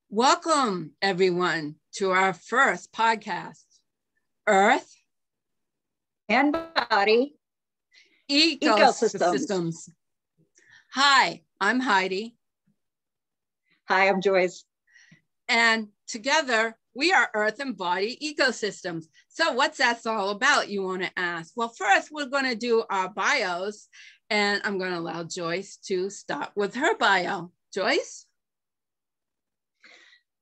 Welcome, everyone, to our first podcast, Earth and Body Ecosystems. Hi, I'm Heidi. Hi, I'm Joyce. And together, we are Earth and Body Ecosystems. So what's that all about, you want to ask? Well, first, we're going to do our bios, and I'm going to allow Joyce to start with her bio. Joyce?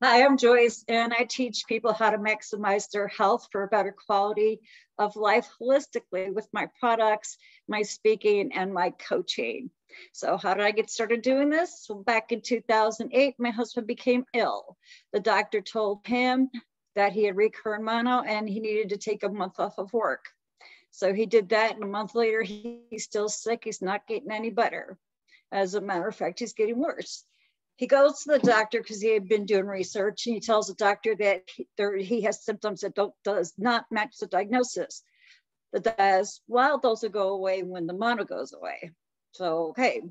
Hi, I'm Joyce, and I teach people how to maximize their health for a better quality of life holistically with my products, my speaking, and my coaching. So how did I get started doing this? Well, back in 2008, my husband became ill. The doctor told him that he had recurrent mono and he needed to take a month off of work. So he did that, and a month later, he's still sick. He's not getting any better. As a matter of fact, he's getting worse. He goes to the doctor because he had been doing research, and he tells the doctor that he has symptoms that does not match the diagnosis. The doctor says, well, those will go away when the mono goes away. So, okay.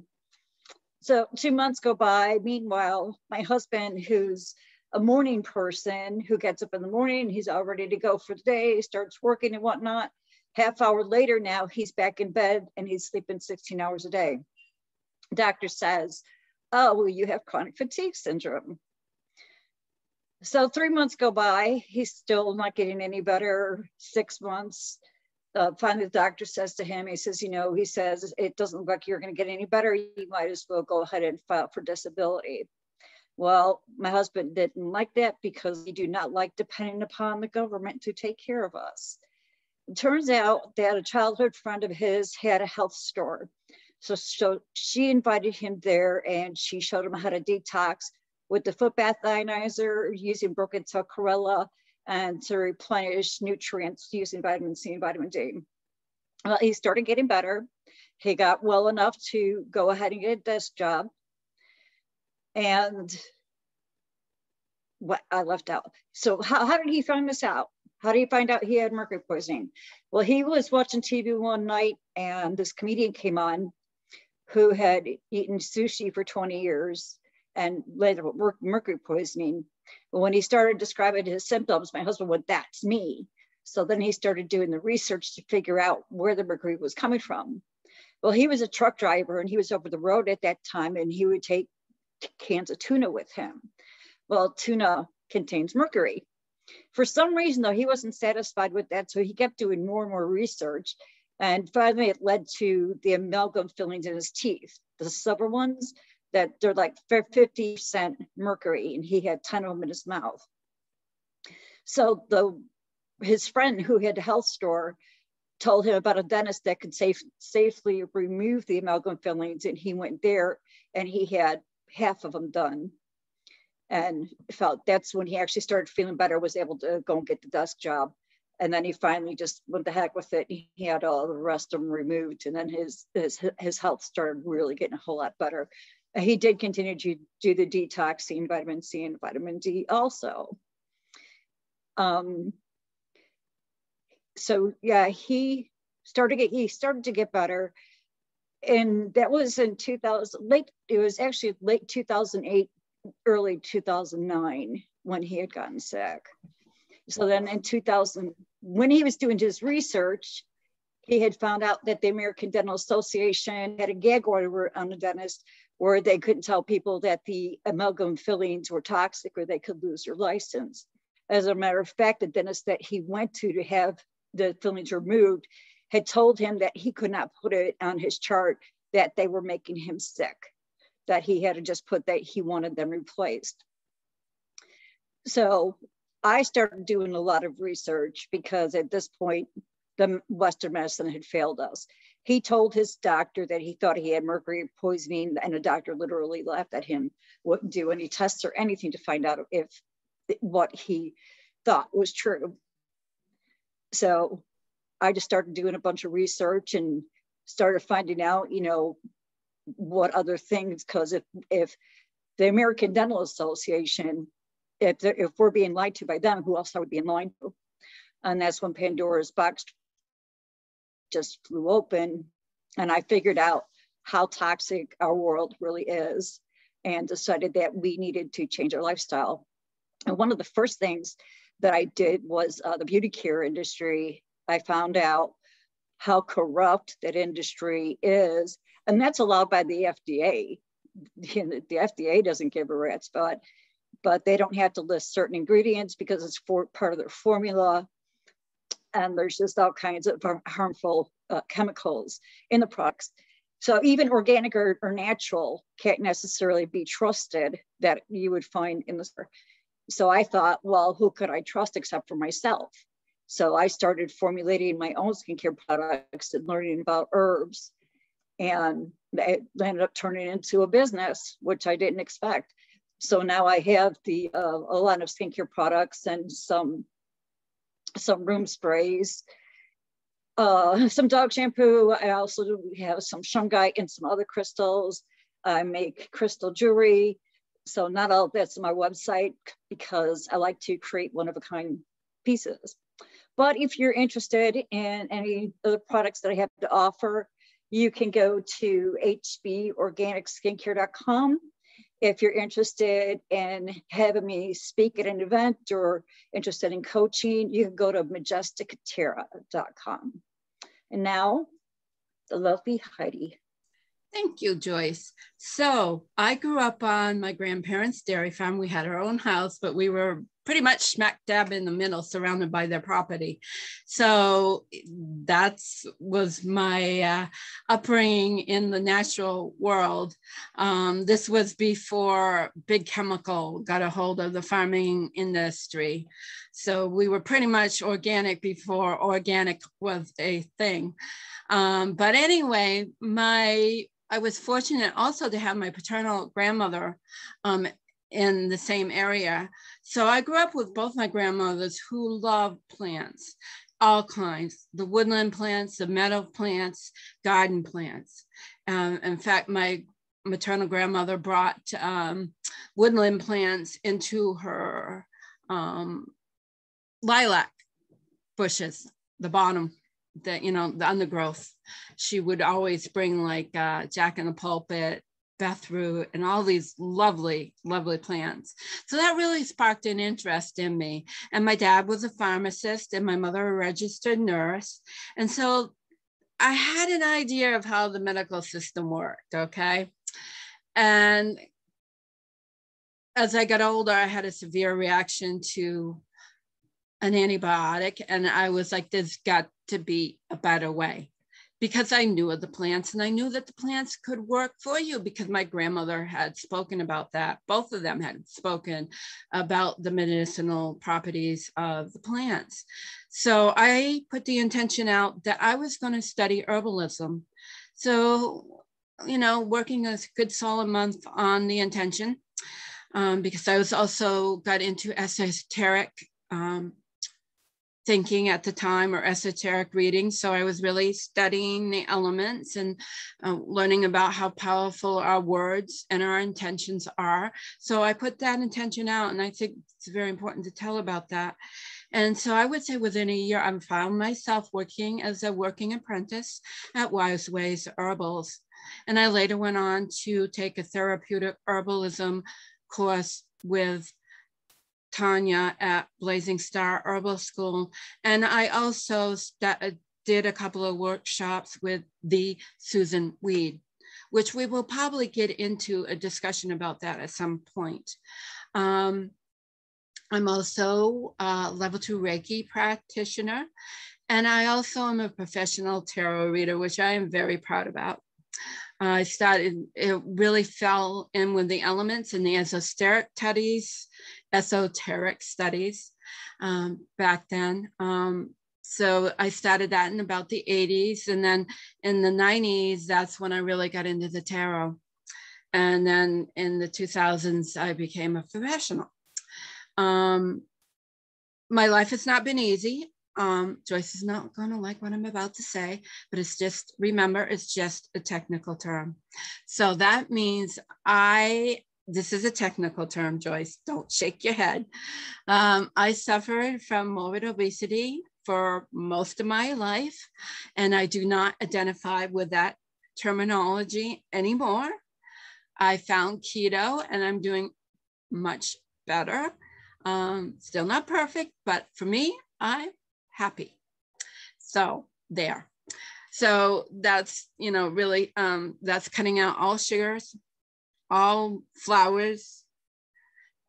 So 2 months go by. Meanwhile, my husband, who's a morning person, who gets up in the morning, he's all ready to go for the day, starts working and whatnot. Half hour later now, he's back in bed and he's sleeping 16 hours a day. The doctor says, oh, well, you have chronic fatigue syndrome. So 3 months go by, he's still not getting any better. 6 months, finally the doctor says to him, he says, it doesn't look like you're gonna get any better. You might as well go ahead and file for disability. Well, my husband didn't like that because we do not like depending upon the government to take care of us. It turns out that a childhood friend of his had a health store. So she invited him there and she showed him how to detox with the foot bath ionizer using broken chlorella and to replenish nutrients using vitamin C and vitamin D. Well, he started getting better. He got well enough to go ahead and get a desk job. And what I left out. So how did he find this out? How did he find out he had mercury poisoning? Well, he was watching TV one night and this comedian came on who had eaten sushi for 20 years and later mercury poisoning. But when he started describing his symptoms, my husband went, that's me. So then he started doing the research to figure out where the mercury was coming from. Well, he was a truck driver and he was over the road at that time and he would take cans of tuna with him. Well, tuna contains mercury. For some reason, though, he wasn't satisfied with that. So he kept doing more and more research. And finally, it led to the amalgam fillings in his teeth, the silver ones, that they're like 50% mercury, and he had 10 of them in his mouth. So his friend who had a health store told him about a dentist that could safely remove the amalgam fillings, and he went there, and he had half of them done. And felt that's when he actually started feeling better, was able to go and get the desk job. And then he finally just went the heck with it. He had all the rest of them removed. And then his health started really getting a whole lot better. He did continue to do the detoxing, vitamin C and vitamin D also. So yeah, he started to get better. And that was in 2000, it was actually late 2008, early 2009 when he had gotten sick. So then in 2000, when he was doing his research, he had found out that the American Dental Association had a gag order on the dentist where they couldn't tell people that the amalgam fillings were toxic or they could lose their license. As a matter of fact, the dentist that he went to have the fillings removed had told him that he could not put it on his chart that they were making him sick, that he had to just put that he wanted them replaced. So I started doing a lot of research because at this point, the Western medicine had failed us. He told his doctor that he thought he had mercury poisoning, and the doctor literally laughed at him, wouldn't do any tests or anything to find out if what he thought was true. So I just started doing a bunch of research and started finding out, what other things, because if the American Dental Association, if we're being lied to by them, who else are we being lied to? And that's when Pandora's box just flew open, and I figured out how toxic our world really is. and decided that we needed to change our lifestyle. And one of the first things that I did was the beauty care industry. I found out how corrupt that industry is, and that's allowed by the FDA. The FDA doesn't give a rat's butt, but they don't have to list certain ingredients because it's part of their formula. And there's just all kinds of harmful chemicals in the products. So even organic or natural can't necessarily be trusted that you would find in the store. So I thought, well, who could I trust except for myself? So I started formulating my own skincare products and learning about herbs. And it ended up turning into a business, which I didn't expect. So now I have a lot of skincare products and some room sprays, some dog shampoo. I also have some shungite and some other crystals. I make crystal jewelry. So not all of that's on my website because I like to create one-of-a-kind pieces. But if you're interested in any of the products that I have to offer, you can go to hborganicskincare.com. If you're interested in having me speak at an event or interested in coaching, you can go to majesticterra.com. And now, the lovely Heidi. Thank you, Joyce. So I grew up on my grandparents' dairy farm. We had our own house, but we were pretty much smack dab in the middle, surrounded by their property. So that was my upbringing in the natural world. This was before big chemical got a hold of the farming industry. So we were pretty much organic before organic was a thing. But anyway, I was fortunate also to have my paternal grandmother in the same area. So I grew up with both my grandmothers who loved plants, all kinds, the woodland plants, the meadow plants, garden plants. In fact, my maternal grandmother brought woodland plants into her lilac bushes, the bottom, the undergrowth. She would always bring like Jack in the Pulpit, Bethroot, and all these lovely, lovely plants. So that really sparked an interest in me. And my dad was a pharmacist and my mother a registered nurse. And so I had an idea of how the medical system worked, okay? And as I got older, I had a severe reaction to an antibiotic. And I was like, there's got to be a better way, because I knew of the plants and I knew that the plants could work for you because my grandmother had spoken about that. Both of them had spoken about the medicinal properties of the plants. So I put the intention out that I was going to study herbalism. So, working a good solid month on the intention, because I was also got into esoteric thinking at the time, or esoteric reading. So I was really studying the elements and learning about how powerful our words and our intentions are. So I put that intention out, and I think it's very important to tell about that. And so I would say within a year, I found myself working as a working apprentice at Wise Ways Herbals. And I later went on to take a therapeutic herbalism course with Tanya at Blazing Star Herbal School. And I also did a couple of workshops with the Susan Weed, which we will probably get into a discussion about that at some point. I'm also a level 2 Reiki practitioner, and I also am a professional tarot reader, which I am very proud about. It really fell in with the elements and the esoteric studies back then. So I started that in about the 80s. And then in the 90s, that's when I really got into the tarot. And then in the 2000s, I became a professional. My life has not been easy. Joyce is not going to like what I'm about to say, but remember, it's just a technical term. So that means this is a technical term, Joyce, don't shake your head. I suffered from morbid obesity for most of my life, and I do not identify with that terminology anymore. I found keto and I'm doing much better. Still not perfect, but for me, I'm happy. So there. So that's, you know, really, that's cutting out all sugars, all flours,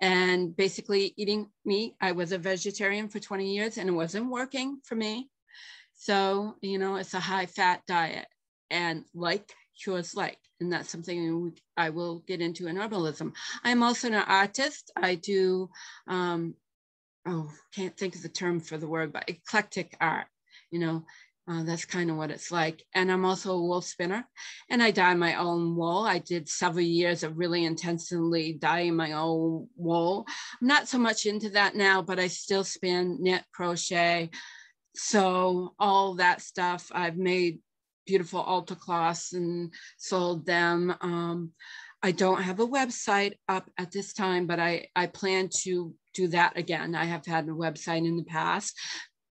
and basically eating meat. I was a vegetarian for 20 years and it wasn't working for me. So, you know, it's a high fat diet, and like cures like, and that's something I will get into in herbalism. I'm also an artist. I do, can't think of the term for the word, but eclectic art, you know, that's kind of what it's like. And I'm also a wool spinner, and I dye my own wool. I did several years of really intensively dyeing my own wool. I'm not so much into that now, but I still spin, knit, crochet. So all that stuff, I've made beautiful altar cloths and sold them. I don't have a website up at this time, but I plan to do that again. I have had a website in the past,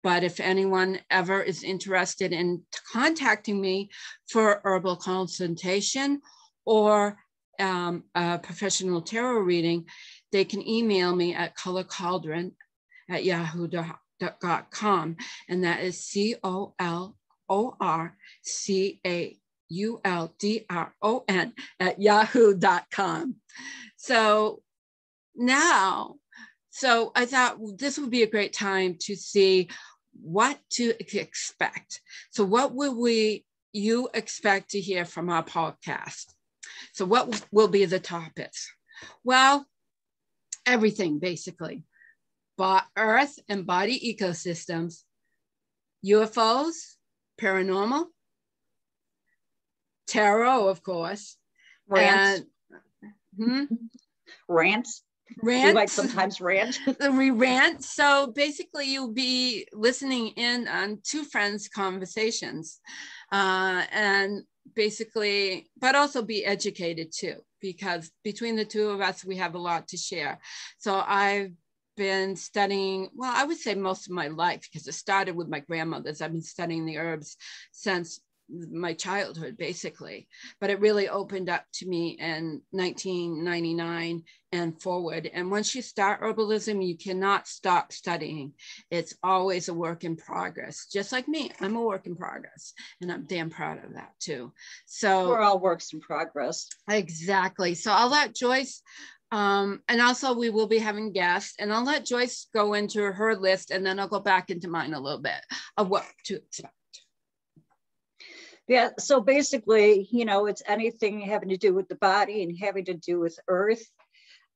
but if anyone ever is interested in contacting me for herbal consultation or a professional tarot reading, they can email me at colorcauldron@yahoo.com, and that is colorcauldron@yahoo.com. So now, so I thought this would be a great time to see what to expect. So what will you expect to hear from our podcast? So what will be the topics? Well, everything basically. Earth and body ecosystems, UFOs, paranormal, tarot, of course, Rants. Rants. Rants. We like sometimes rant. We rant. So basically, you'll be listening in on two friends' conversations, and basically, but also be educated too, because between the two of us, we have a lot to share. So I've been studying, well, I would say most of my life, because it started with my grandmother's. I've been studying the herbs since my childhood, basically, but it really opened up to me in 1999 and forward. And once you start herbalism, you cannot stop studying. It's always a work in progress. Just like me, I'm a work in progress, and I'm damn proud of that too. So we're all works in progress. Exactly. So I'll let Joyce, and also we will be having guests, and I'll let Joyce go into her list, and then I'll go back into mine a little bit of what to expect. Yeah, so basically, you know, it's anything having to do with the body and having to do with earth.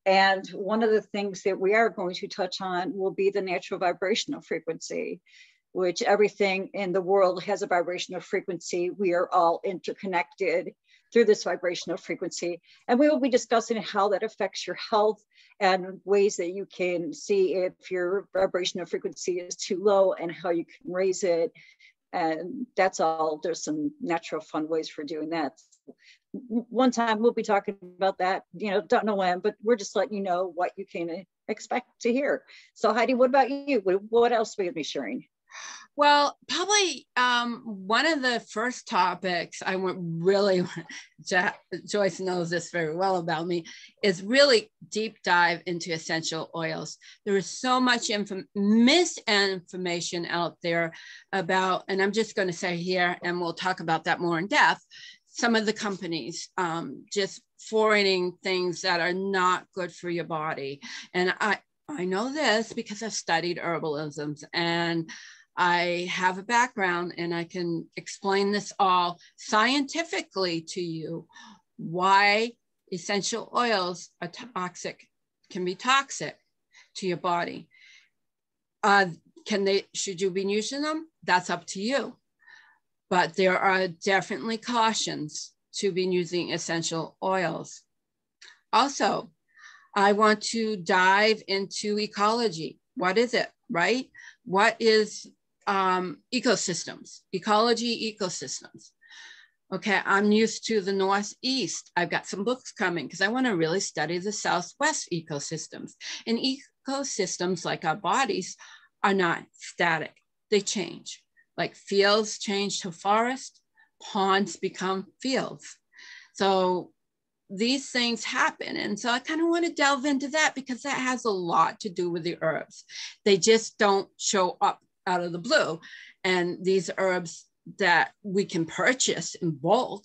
And one of the things that we are going to touch on will be the natural vibrational frequency, which everything in the world has a vibrational frequency. We are all interconnected through this vibrational frequency. And we will be discussing how that affects your health and ways that you can see if your vibrational frequency is too low and how you can raise it. And that's all. There's some natural fun ways for doing that. One time we'll be talking about that, you know, don't know when, but we're just letting you know what you can expect to hear. So Heidi, what about you? What else are we going to be sharing? Well, probably one of the first topics I want really, Joyce knows this very well about me, is really deep dive into essential oils. There is so much misinformation out there about, and I'm just going to say here, and we'll talk about that more in depth, some of the companies just forwarding things that are not good for your body. And I know this because I've studied herbalisms, and I have a background, and I can explain this all scientifically to you, why essential oils are toxic, can be toxic to your body. Should you be using them? That's up to you. But there are definitely cautions to be using essential oils. Also, I want to dive into ecology. What is it, right? What is ecosystems, ecology, ecosystems? Okay, I'm used to the Northeast. I've got some books coming because I want to really study the Southwest ecosystems. And ecosystems, like our bodies, are not static. They change. Like fields change to forest, ponds become fields. So these things happen. And so I kind of want to delve into that because that has a lot to do with the herbs. They just don't show up out of the blue. And these herbs that we can purchase in bulk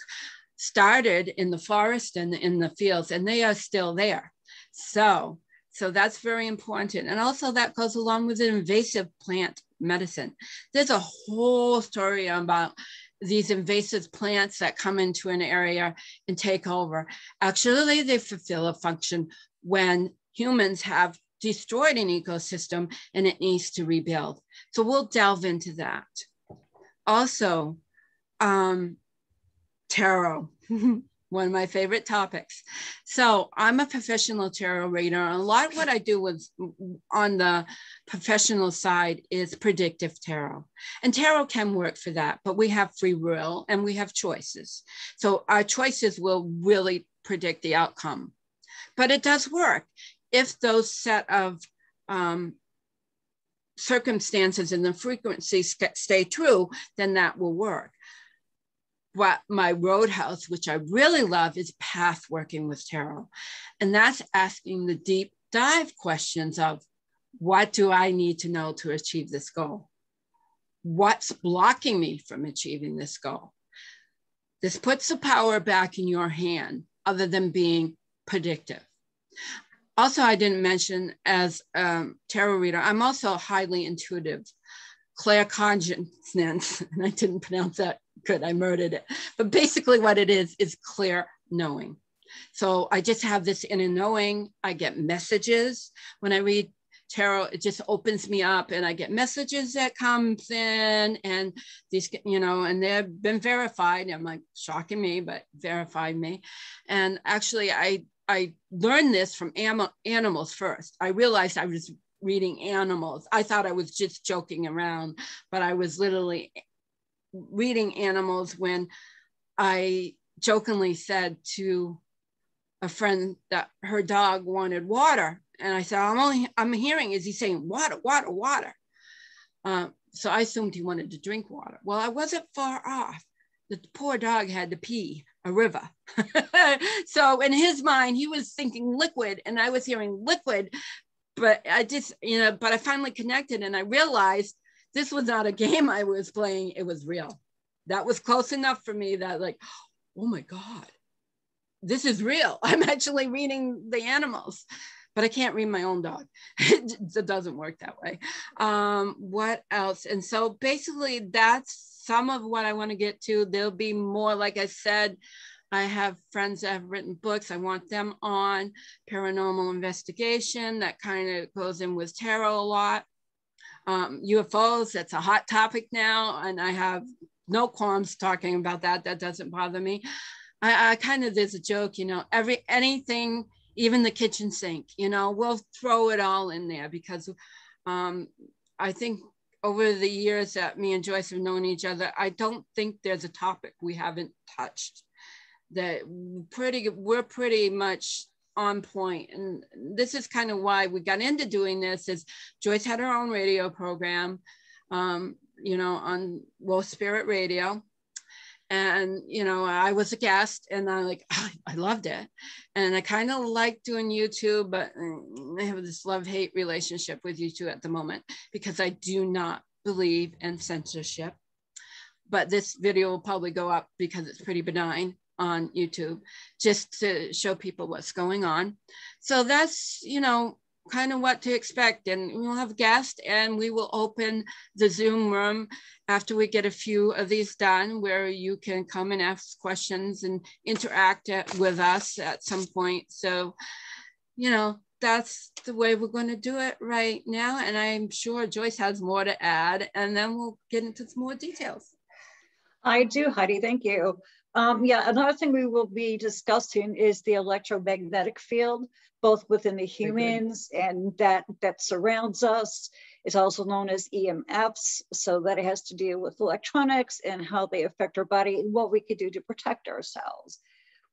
started in the forest and in the fields, and they are still there. So that's very important. And also that goes along with an invasive plant medicine. There's a whole story about these invasive plants that come into an area and take over. Actually, they fulfill a function when humans have destroyed an ecosystem and it needs to rebuild. So we'll delve into that. Also, tarot, one of my favorite topics. So I'm a professional tarot reader. And a lot of what I do was on the professional side is predictive tarot. And tarot can work for that, but we have free will and we have choices. So our choices will really predict the outcome. But it does work if those set of circumstances and the frequencies stay true, then that will work. What my roadhouse, which I really love, is path working with tarot. And that's asking the deep dive questions of, what do I need to know to achieve this goal? What's blocking me from achieving this goal? This puts the power back in your hand, other than being predictive. Also, I didn't mention, as a tarot reader, I'm also highly intuitive, claircognizance, and I didn't pronounce that good, I murdered it. But basically what it is clear knowing. So I just have this inner knowing. I get messages. When I read tarot, it just opens me up and I get messages that comes in, and these, you know, and they've been verified. I'm like, shocking me, but verified me. And actually I learned this from animals first. I realized I was reading animals. I thought I was just joking around, but I was literally reading animals when I jokingly said to a friend that her dog wanted water. And I said, I'm hearing, is he saying water, water, water? So I assumed he wanted to drink water. Well, I wasn't far off. The poor dog had to pee a river. So in his mind, he was thinking liquid and I was hearing liquid, but I just, you know, but I finally connected and I realized this was not a game I was playing. It was real. That was close enough for me that, like, oh my God, this is real. I'm actually reading the animals, but I can't read my own dog. It doesn't work that way. What else? And so basically that's some of what I want to get to. There'll be more, like I said, I have friends that have written books. I want them on paranormal investigation. That kind of goes in with tarot a lot. UFOs, that's a hot topic now. And I have no qualms talking about that. That doesn't bother me. I kind of, there's a joke, you know, anything, even the kitchen sink, you know, we'll throw it all in there because I think over the years that me and Joyce have known each other, I don't think there's a topic we haven't touched. That we're pretty much on point. And this is kind of why we got into doing this, is Joyce had her own radio program, you know, on Wolf Spirit Radio. And, you know, I was a guest and I loved it. And I kind of like doing YouTube, but I have this love-hate relationship with YouTube at the moment because I do not believe in censorship. But this video will probably go up because it's pretty benign on YouTube, just to show people what's going on. So that's, you know, kind of what to expect. And we'll have guests and we will open the Zoom room after we get a few of these done, where you can come and ask questions and interact with us at some point. So, you know, that's the way we're going to do it right now. And I'm sure Joyce has more to add, and then we'll get into some more details. I do, Heidi, thank you. Yeah, another thing we will be discussing is the electromagnetic field, both within the humans and that surrounds us. It's also known as EMFs, so that it has to deal with electronics and how they affect our body and what we could do to protect ourselves.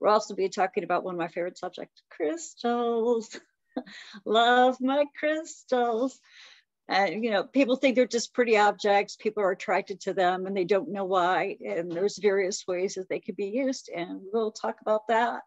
We'll also be talking about one of my favorite subjects, crystals. Love my crystals. And, you know, people think they're just pretty objects. People are attracted to them and they don't know why. And there's various ways that they could be used. And we'll talk about that.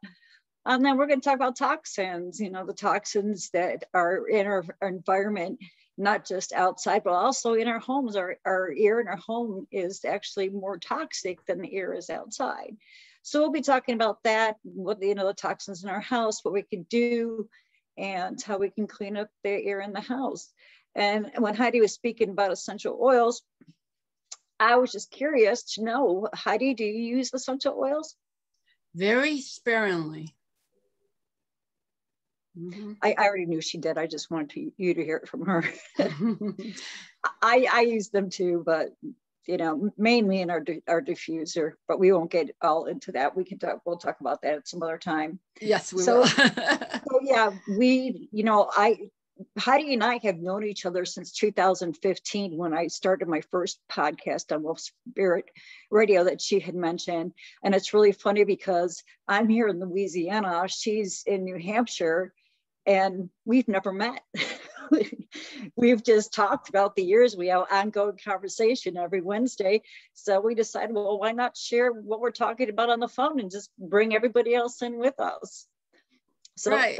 And then we're going to talk about toxins, the toxins that are in our environment, not just outside, but also in our homes. Our air in our home is actually more toxic than the air is outside. So we'll be talking about that, what, the toxins in our house, what we can do, and how we can clean up the air in the house. And when Heidi was speaking about essential oils, I was just curious to know, Heidi, do you use essential oils? Very sparingly. Mm-hmm. I already knew she did. I just wanted you to hear it from her. I use them too, but mainly in our diffuser. But we won't get all into that. We'll talk about that at some other time. Yes, we will. So yeah, Heidi and I have known each other since 2015 when I started my first podcast on Wolf Spirit Radio that she had mentioned. And it's really funny because I'm here in Louisiana, she's in New Hampshire, and we've never met. We've just talked about the years. We have ongoing conversation every Wednesday. So we decided, well, why not share what we're talking about on the phone and just bring everybody else in with us? So right.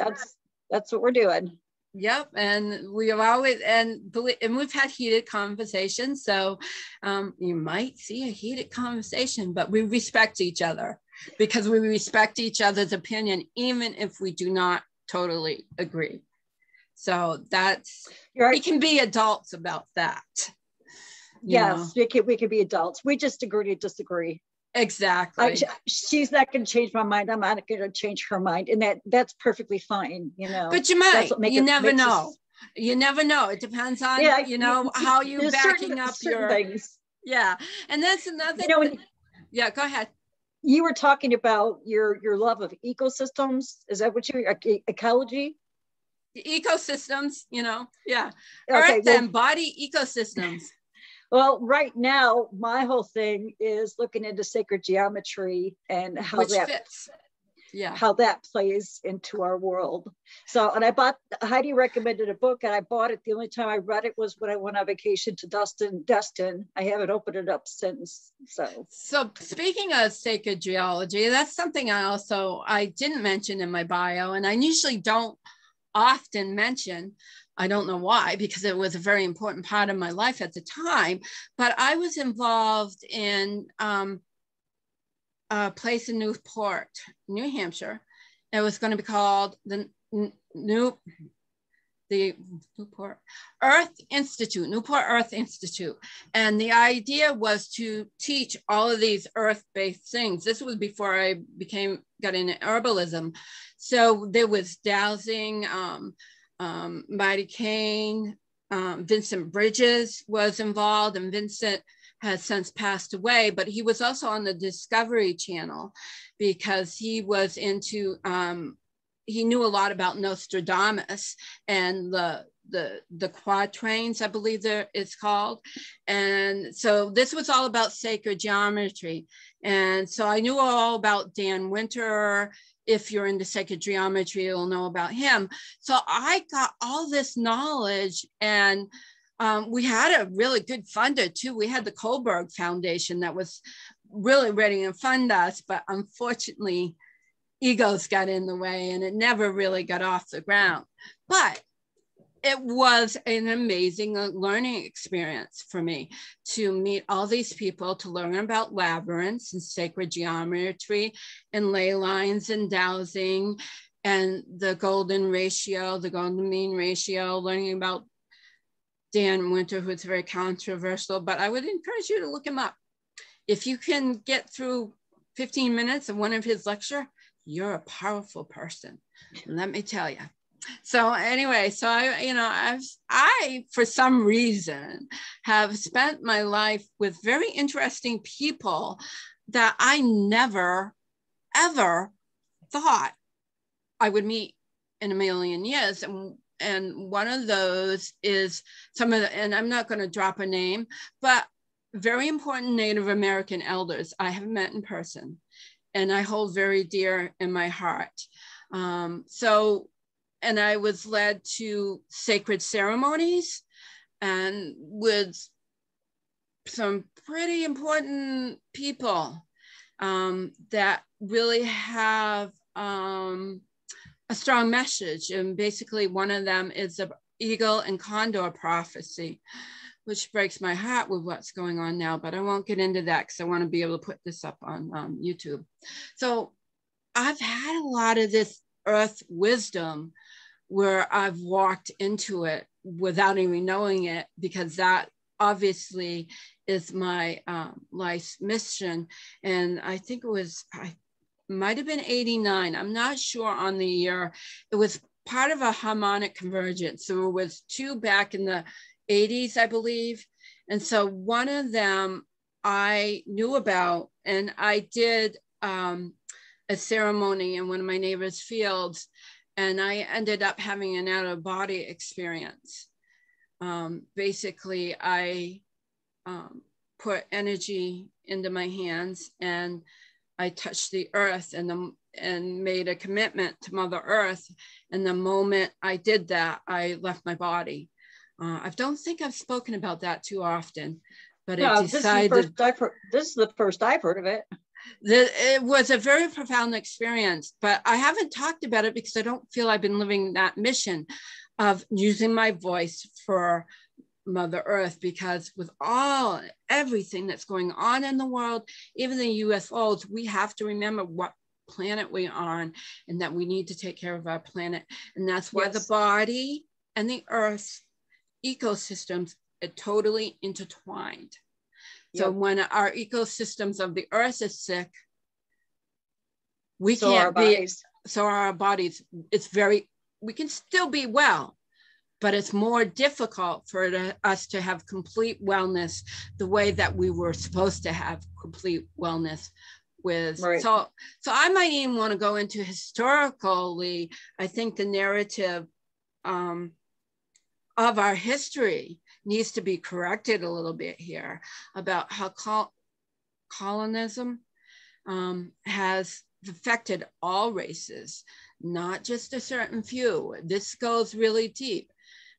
That's what we're doing. Yep, and we have always and we've had heated conversations. So you might see a heated conversation, but we respect each other because we respect each other's opinion, even if we do not totally agree. So that's we can be adults about that. Yes, we can be adults. We just agree to disagree. Exactly. She's not going to change my mind. I'm not going to change her mind, and that's perfectly fine. But you might. You never know. You never know. It depends on how you backing up your things. Yeah, and that's another. Yeah, go ahead. You were talking about your love of ecosystems. Is that what you're ecology? Ecosystems, yeah. Okay, Earth and body ecosystems. Well, right now, my whole thing is looking into sacred geometry and how fits. Yeah. How that plays into our world. So, and Heidi recommended a book and I bought it. The only time I read it was when I went on vacation to Destin. I haven't opened it up since. So speaking of sacred geology, that's something I didn't mention in my bio, and I usually don't often mention. I don't know why, because it was a very important part of my life at the time, but I was involved in a place in Newport, New Hampshire. It was going to be called the Newport Earth Institute, Newport Earth Institute. And the idea was to teach all of these earth-based things. This was before I got into herbalism. So there was dowsing, Mighty Kane, Vincent Bridges was involved, and Vincent has since passed away, but he was also on the Discovery Channel because he was into, he knew a lot about Nostradamus and the quatrains, I believe it's called. And so this was all about sacred geometry. And so I knew all about Dan Winter. If you're into sacred geometry, you'll know about him. So I got all this knowledge, and we had a really good funder too. We had the Kohlberg Foundation that was really ready to fund us, but unfortunately, egos got in the way and it never really got off the ground. But it was an amazing learning experience for me to meet all these people, to learn about labyrinths and sacred geometry and ley lines and dowsing and the golden ratio, the golden mean ratio, learning about Dan Winter, who's very controversial, but I would encourage you to look him up. If you can get through 15 minutes of one of his lecture, you're a powerful person, let me tell you. So anyway, so I for some reason have spent my life with very interesting people that I never, ever thought I would meet in a million years. And one of those is and I'm not going to drop a name, but very important Native American elders I have met in person and I hold very dear in my heart. And I was led to sacred ceremonies and with some pretty important people that really have a strong message. And basically one of them is the eagle and condor prophecy, which breaks my heart with what's going on now, but I won't get into that because I want to be able to put this up on YouTube. So I've had a lot of this earth wisdom where I've walked into it without even knowing it, because that obviously is my life's mission. And I think it was, I might have been 89. I'm not sure on the year. It was part of a harmonic convergence. So it was two back in the 80s, I believe. And so one of them I knew about, and I did a ceremony in one of my neighbor's fields, and I ended up having an out of body experience. Basically, I put energy into my hands, and I touched the earth and made a commitment to Mother Earth. And the moment I did that, I left my body. I don't think I've spoken about that too often, but no, I decided. This is the first I've heard of it. It was a very profound experience, but I haven't talked about it because I don't feel I've been living that mission of using my voice for Mother Earth, because with everything that's going on in the world, even the UFOs, we have to remember what planet we're on and that we need to take care of our planet. And that's why the body and the earth ecosystems are totally intertwined. So when our ecosystems of the earth is sick, we can't be, so our bodies, we can still be well, but it's more difficult for us to have complete wellness the way that we were supposed to have complete wellness with. Right. So I might even want to go into historically, I think the narrative of our history needs to be corrected a little bit here about how colonism has affected all races, not just a certain few. This goes really deep.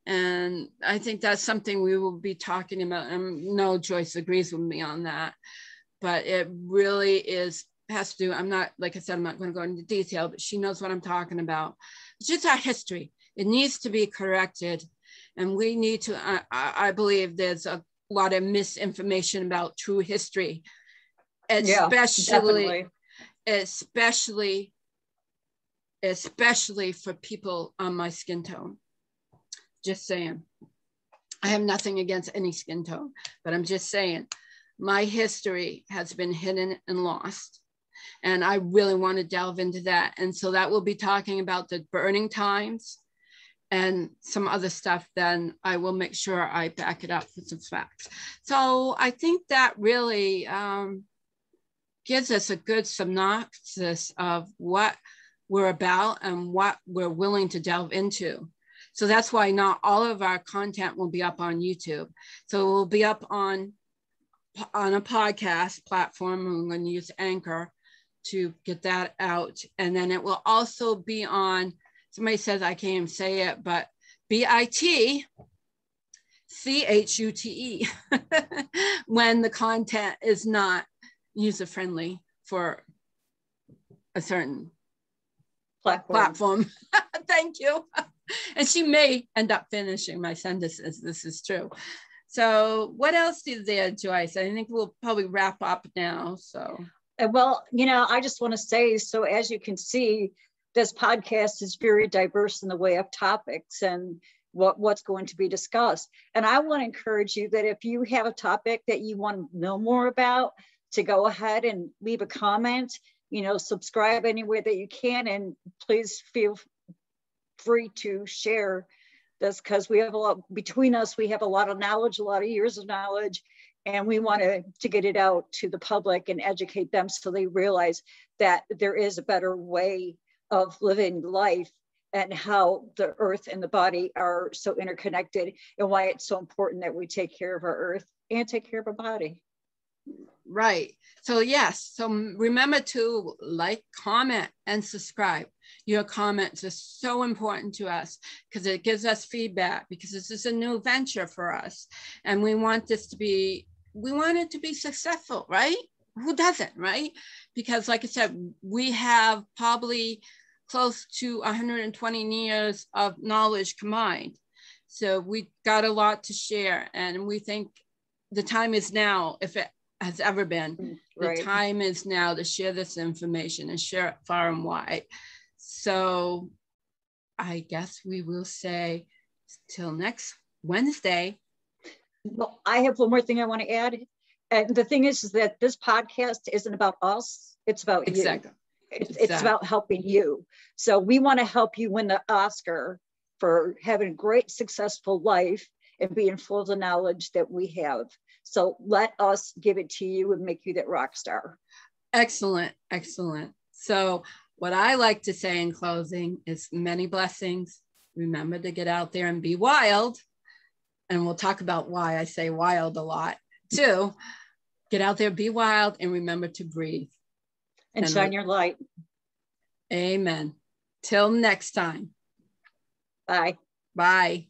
And I think that's something we will be talking about. And no, Joyce agrees with me on that, but it really has to do, I'm not, like I said, I'm not going to go into detail, but she knows what I'm talking about. It's just our history. It needs to be corrected. And we need to, I believe there's a lot of misinformation about true history, especially for people on my skin tone. Just saying. I have nothing against any skin tone, but I'm just saying my history has been hidden and lost. And I really want to delve into that. And so that will be talking about the burning times and some other stuff. Then I will make sure I back it up with some facts. So I think that really gives us a good synopsis of what we're about and what we're willing to delve into. So that's why not all of our content will be up on YouTube. So it will be up on a podcast platform. I'm going to use Anchor to get that out. And then it will also be on, somebody says I can't even say it, but BITCHUTE when the content is not user-friendly for a certain platform. Thank you. And she may end up finishing my sentences. This is true. So what else is there, Joyce? I think we'll probably wrap up now. So, well, I just want to say, so as you can see, this podcast is very diverse in the way of topics and what's going to be discussed. And I want to encourage you that if you have a topic that you want to know more about, to go ahead and leave a comment, subscribe anywhere that you can, and please feel free to share this, because we have a lot between us. We have a lot of knowledge, a lot of years of knowledge, and we want to get it out to the public and educate them so they realize that there is a better way of living life and how the earth and the body are so interconnected, and why it's so important that we take care of our earth and take care of our body. Right. So yes. So remember to like, comment, and subscribe. Your comments are so important to us because it gives us feedback, because this is a new venture for us. And we want it to be successful, right? who doesn't, right? Because like I said, we have probably close to 120 years of knowledge combined. So we got a lot to share, and we think the time is now, if it has ever been. Right. The time is now to share this information and share it far and wide. So I guess we will say till next Wednesday. Well, I have one more thing I want to add. And the thing is that this podcast isn't about us. It's about you. It's about helping you. So we want to help you win the Oscar for having a great, successful life and being full of the knowledge that we have. So let us give it to you and make you that rock star. Excellent. Excellent. So what I like to say in closing is many blessings. Remember to get out there and be wild. And we'll talk about why I say wild a lot too. Get out there, be wild, and remember to breathe. And shine your light. Amen. Till next time. Bye. Bye.